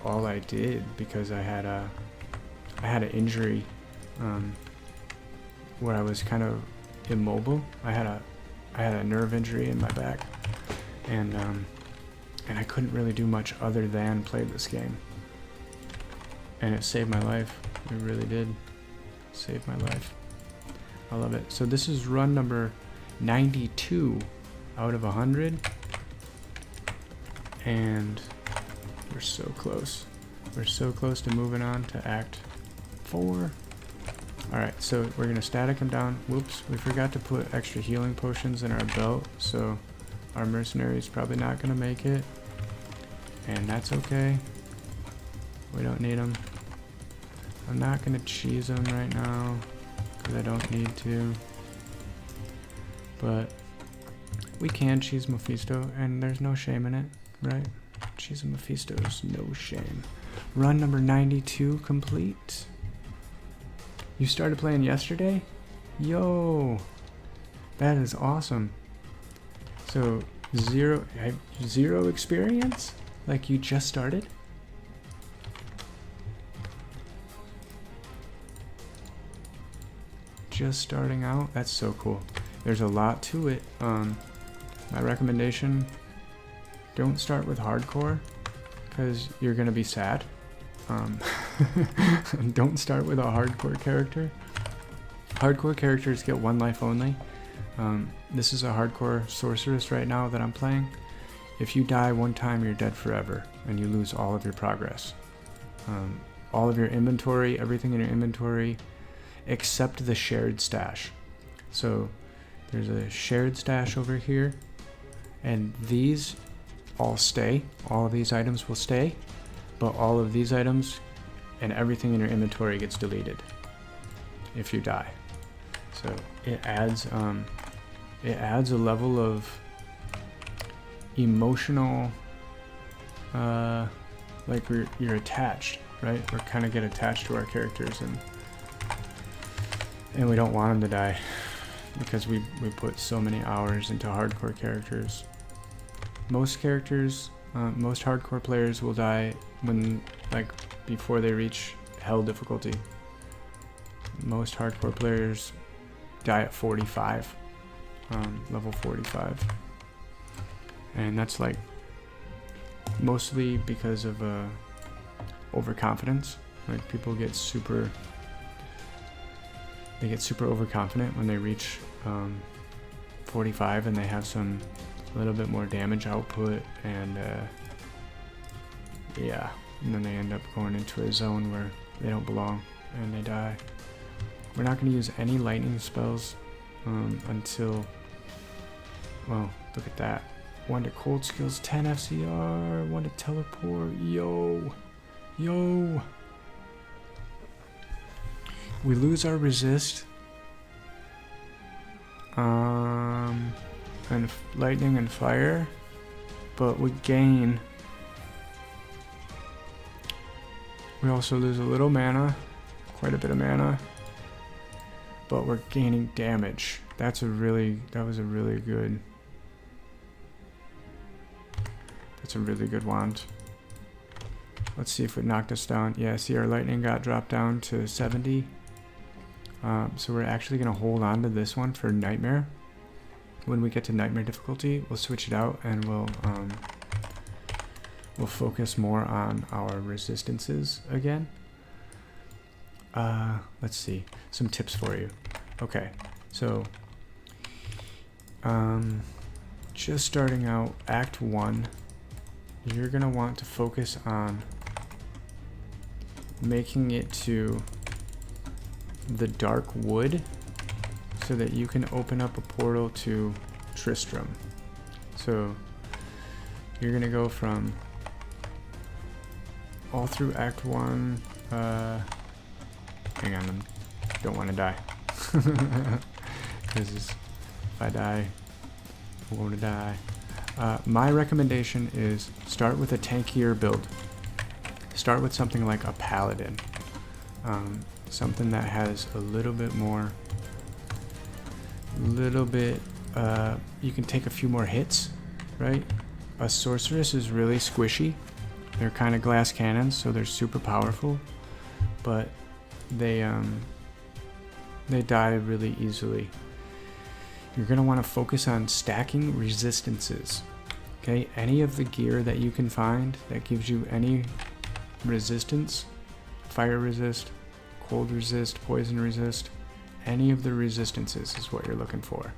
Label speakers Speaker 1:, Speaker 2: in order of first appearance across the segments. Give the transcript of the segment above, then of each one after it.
Speaker 1: all I did because I had an injury where I was kind of immobile. I had a nerve injury in my back, and I couldn't really do much other than play this game. And it saved my life. It really did save my life. I love it. So this is run number 92 out of 100, and we're so close. We're so close to moving on to Act 4. Alright, so we're going to static him down. Whoops, we forgot to put extra healing potions in our belt, so our mercenary's probably not going to make it. And that's okay. We don't need them. I'm not going to cheese them right now, because I don't need to. But we can cheese Mephisto, and there's no shame in it, right? Cheesing Mephisto is no shame. Run number 92 complete. You started playing yesterday? Yo, that is awesome. So zero experience? Like you just started? Just starting out? That's so cool. There's a lot to it. My recommendation, don't start with hardcore because you're gonna be sad. Don't start with a hardcore character. Hardcore characters get one life only. This is a hardcore sorceress right now that I'm playing. If you die one time, you're dead forever, and you lose all of your progress. All of your inventory, everything in your inventory, except the shared stash. So there's a shared stash over here, and these all stay. All of these items will stay, but all of these items and everything in your inventory gets deleted if you die. So it adds a level of emotional, like you're attached, right? We kind of get attached to our characters, and we don't want them to die because we put so many hours into hardcore characters. Most hardcore players will die when, like, before they reach hell difficulty. Most hardcore players die at 45, level 45. And that's like mostly because of overconfidence. Like people get super overconfident when they reach 45 and they have some little bit more damage output, and yeah, and then they end up going into a zone where they don't belong and they die. We're not going to use any lightning spells until, well, look at that. 1 to cold skills, 10 FCR, 1 to teleport. Yo. We lose our resist, and lightning and fire, but we gain. We also lose a little mana, quite a bit of mana, but we're gaining damage. That was a really good. That's a really good wand. Let's see if it knocked us down. Yeah, see, our lightning got dropped down to 70. So we're actually going to hold on to this one for Nightmare. When we get to Nightmare difficulty, we'll switch it out and we'll focus more on our resistances again. Let's see. Some tips for you. Okay, so just starting out Act 1, you're going to want to focus on making it to the dark wood so that you can open up a portal to Tristram. So you're gonna go from all through Act 1. Hang on, I don't want to die because if I die, I'm going to die. My recommendation is start with a tankier build. Start with something like a paladin. Something that has a little bit, you can take a few more hits, right? A sorceress is really squishy, They're kind of glass cannons, so they're super powerful, but they die really easily. You're going to want to focus on stacking resistances. Okay, any of the gear that you can find that gives you any resistance, fire resist, cold resist, poison resist, any of the resistances is what you're looking for.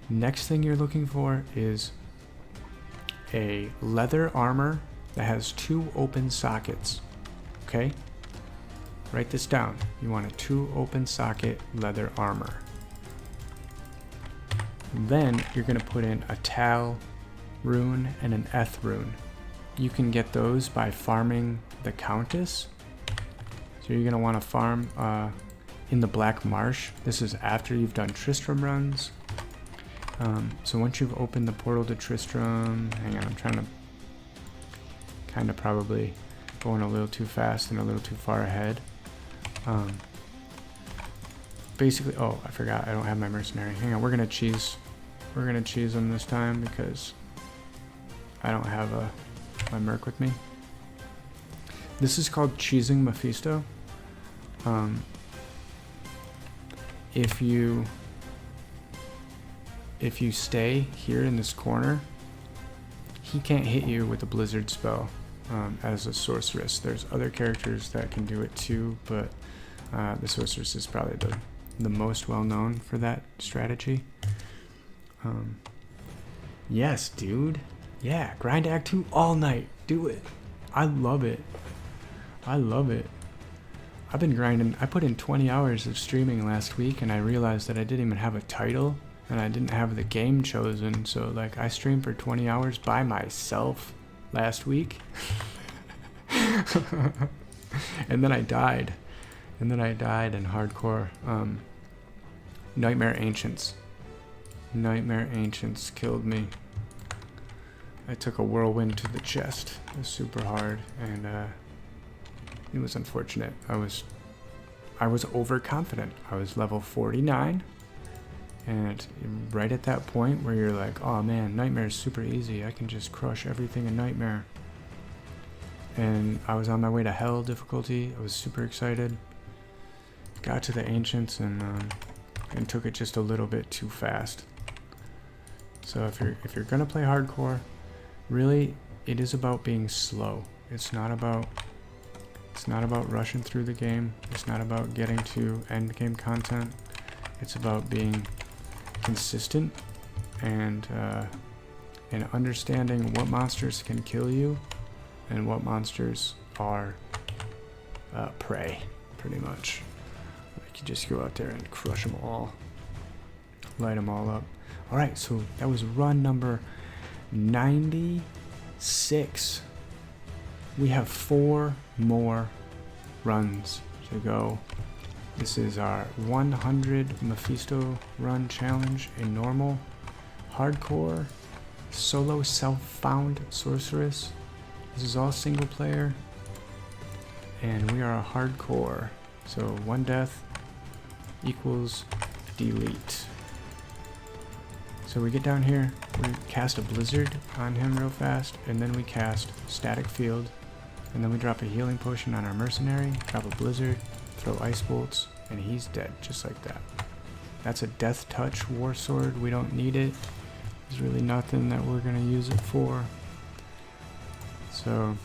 Speaker 1: Next thing you're looking for is a leather armor that has 2 open sockets. Okay, write this down. You want a 2 open socket leather armor. Then you're going to put in a Tal rune and an Eth rune. You can get those by farming the Countess. So you're going to want to farm in the Black Marsh. This is after you've done Tristram runs. So once you've opened the portal to Tristram, hang on, I'm trying to kind of probably going a little too fast and a little too far ahead. Basically, oh, I forgot, I don't have my mercenary. Hang on, we're gonna cheese them this time because I don't have my merc with me. This is called cheesing Mephisto. If you stay here in this corner, he can't hit you with a blizzard spell as a sorceress. There's other characters that can do it too, but the sorceress is probably the most well known for that strategy. Yes, dude. Yeah, grind Act 2 all night. Do it. I love it. I love it. I've been grinding. I put in 20 hours of streaming last week, and I realized that I didn't even have a title, and I didn't have the game chosen. So, like, I streamed for 20 hours by myself last week. And then I died. And then I died in hardcore. Nightmare Ancients. Nightmare Ancients killed me. I took a whirlwind to the chest. It was super hard, and it was unfortunate. I was overconfident. I was level 49, and right at that point where you're like, oh man, Nightmare is super easy. I can just crush everything in Nightmare. And I was on my way to Hell difficulty. I was super excited. Got to the Ancients and took it just a little bit too fast. So if you're gonna play hardcore, really, it is about being slow. It's not about rushing through the game. It's not about getting to end game content. It's about being consistent and understanding what monsters can kill you and what monsters are prey, pretty much. Like, you just go out there and crush them all, light them all up. All right, so that was run number 96. We have 4 more runs to go. This is our 100 Mephisto run challenge in normal, hardcore, solo self-found sorceress. This is all single player, and we are a hardcore. So 1 death equals delete. So we get down here, we cast a blizzard on him real fast, and then we cast static field, and then we drop a healing potion on our mercenary, drop a blizzard, throw ice bolts, and he's dead, just like that. That's a death touch war sword. We don't need it. There's really nothing that we're gonna use it for. So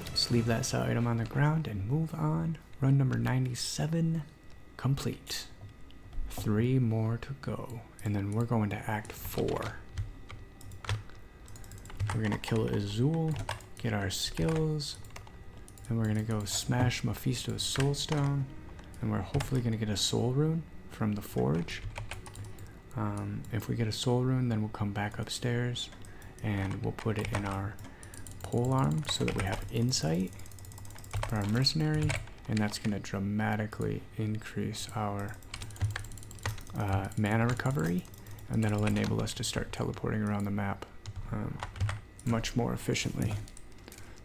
Speaker 1: just leave that side item on the ground and move on. Run number 97 complete. 3 more to go, and then we're going to Act 4. We're gonna kill Azul, get our skills, and we're gonna go smash Mephisto's soul stone, and we're hopefully gonna get a soul rune from the forge. If we get a soul rune, then we'll come back upstairs and we'll put it in our pole arm so that we have insight for our mercenary, and that's gonna dramatically increase our mana recovery, and that'll enable us to start teleporting around the map much more efficiently.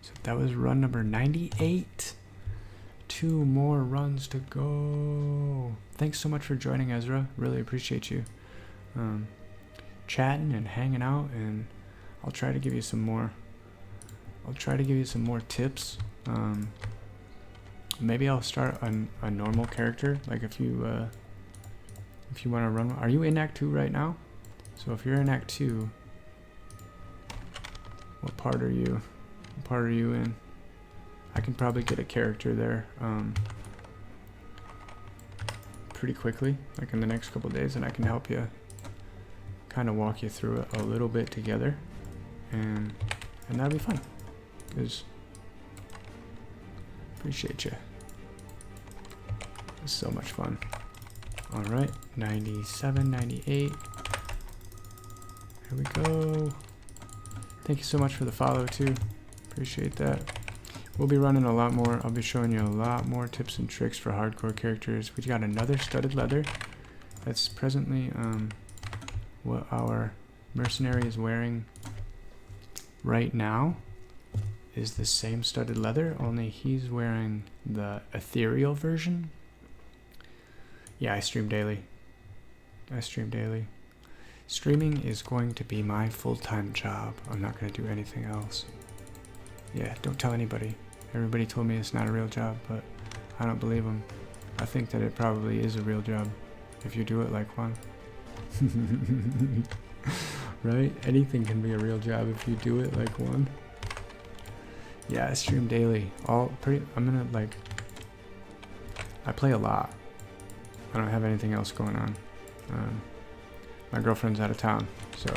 Speaker 1: So that was run number 98. 2 more runs to go. Thanks so much for joining, Ezra. Really appreciate you chatting and hanging out, and I'll try to give you some more I'll try to give you some more tips. Maybe I'll start a normal character. Like if you want to run, are you in Act 2 right now? So if you're in Act 2, what part are you? What part are you in? I can probably get a character there pretty quickly, like in the next couple days, and I can help you kind of walk you through it a little bit together, and that'll be fun. Because appreciate you. It's so much fun. All right, 97, 98. Here we go. Thank you so much for the follow too. Appreciate that. We'll be running a lot more. I'll be showing you a lot more tips and tricks for hardcore characters. We got another studded leather. That's presently what our mercenary is wearing right now. Is the same studded leather, only he's wearing the ethereal version. Yeah, I stream daily. Streaming is going to be my full-time job. I'm not going to do anything else. Yeah, don't tell anybody. Everybody told me it's not a real job, but I don't believe them. I think that it probably is a real job if you do it like one. Right? Anything can be a real job if you do it like one. Yeah, I stream daily. I play a lot. I don't have anything else going on. My girlfriend's out of town, so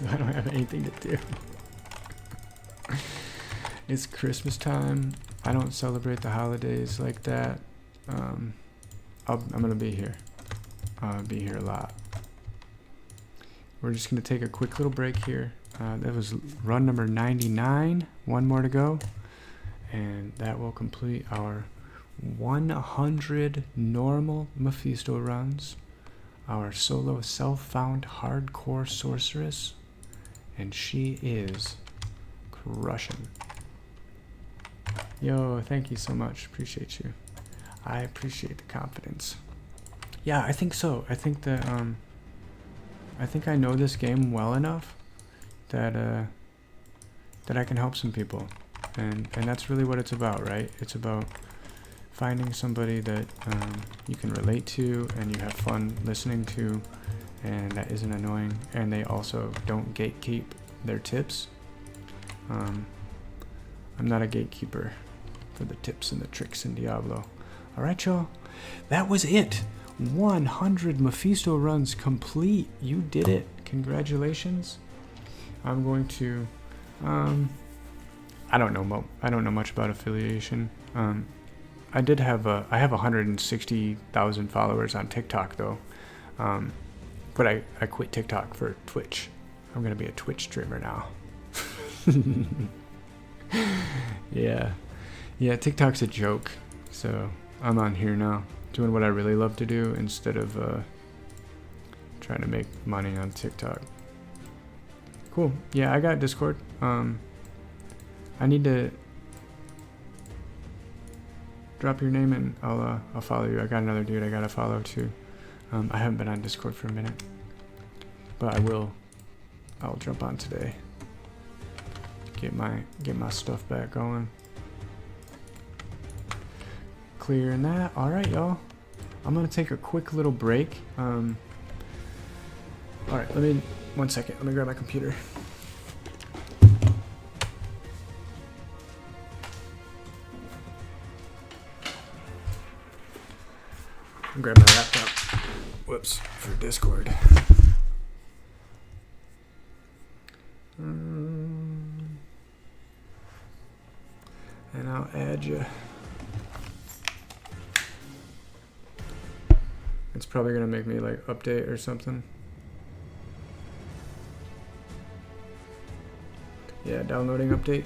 Speaker 1: I don't have anything to do. It's Christmas time. I don't celebrate the holidays like that. I'm gonna be here. I'll be here a lot. We're just gonna take a quick little break here. That was run number 99. One more to go, and that will complete our 100 normal Mephisto runs. Our solo self-found hardcore sorceress, and she is crushing. Yo, thank you so much. Appreciate you. I appreciate the confidence. Yeah, I think so. I think that I think I know this game well enough that I can help some people, and that's really what it's about, right? It's about finding somebody that you can relate to and you have fun listening to, and that isn't annoying, and they also don't gatekeep their tips. I'm not a gatekeeper for the tips and the tricks in Diablo. Alright, y'all. That was it. 100 Mephisto runs complete. You did it. Congratulations. I'm going to I don't know much about affiliation. I have 160,000 followers on TikTok though. But I quit TikTok for Twitch. I'm gonna be a Twitch streamer now. Yeah, TikTok's a joke, so I'm on here now doing what I really love to do instead of trying to make money on TikTok. Cool. Yeah, I got Discord. I need to drop your name and I'll follow you. I got another dude I gotta follow too. I haven't been on Discord for a minute, but I will. I'll jump on today. Get my stuff back going. Clearing that. All right, y'all. I'm gonna take a quick little break. All right, 1 second. Let me grab my computer. Grab my laptop. Whoops, for Discord. And I'll add you. It's probably gonna make me like update or something. Yeah, downloading update.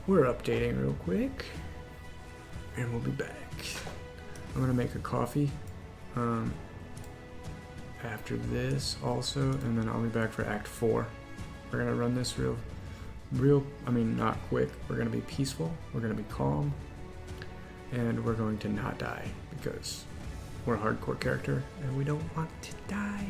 Speaker 1: We're updating real quick, and we'll be back. I'm gonna make a coffee after this also, and then I'll be back for Act 4. We're gonna run this not quick. We're gonna be peaceful, we're gonna be calm, and we're going to not die, because we're a hardcore character and we don't want to die.